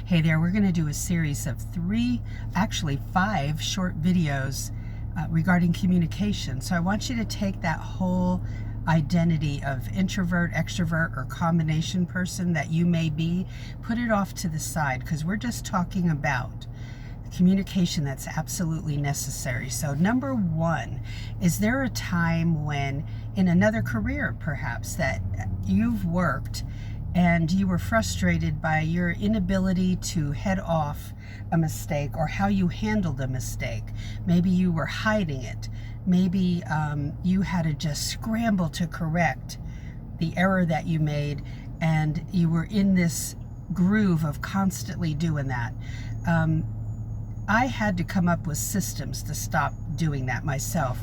Hey there, we're going to do a series of actually 5 short videos regarding communication. So I want you to take that whole identity of introvert, extrovert, or combination person that you may be, put it off to the side, because we're just talking about communication that's absolutely necessary. So number 1, is there a time when in another career perhaps that you've worked and you were frustrated by your inability to head off a mistake or how you handled a mistake? Maybe you were hiding it. Maybe you had to just scramble to correct the error that you made, and you were in this groove of constantly doing that. I had to come up with systems to stop doing that myself.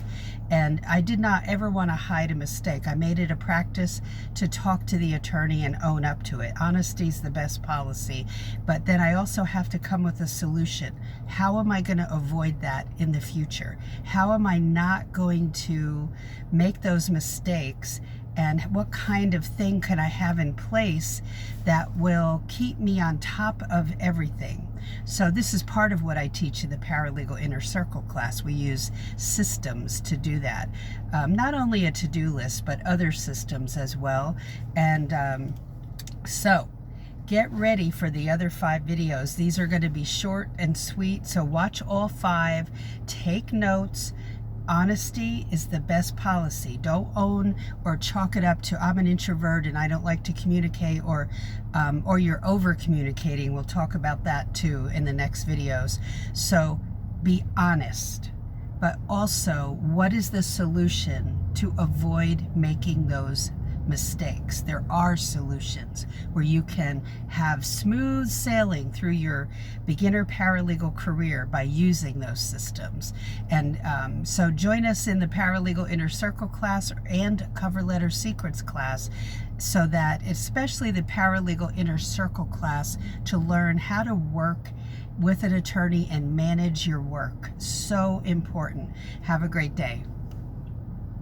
And I did not ever want to hide a mistake. I made it a practice to talk to the attorney and own up to it. Honesty is the best policy. But then I also have to come with a solution. How am I going to avoid that in the future? How am I not going to make those mistakes? And what kind of thing can I have in place that will keep me on top of everything? So this is part of what I teach in the Paralegal Inner Circle class. We use systems to do that. Not only a to-do list, but other systems as well. And so get ready for the other 5 videos. These are going to be short and sweet, so watch all 5. Take notes. Honesty is the best policy. Don't own or chalk it up to I'm an introvert and I don't like to communicate, or you're over communicating. We'll talk about that too in the next videos. So be honest, but also what is the solution to avoid making those mistakes? There are solutions where you can have smooth sailing through your beginner paralegal career by using those systems. And so join us in the Paralegal Inner Circle class and Cover Letter Secrets class, so that, especially the Paralegal Inner Circle class, to learn how to work with an attorney and manage your work. So important. Have a great day.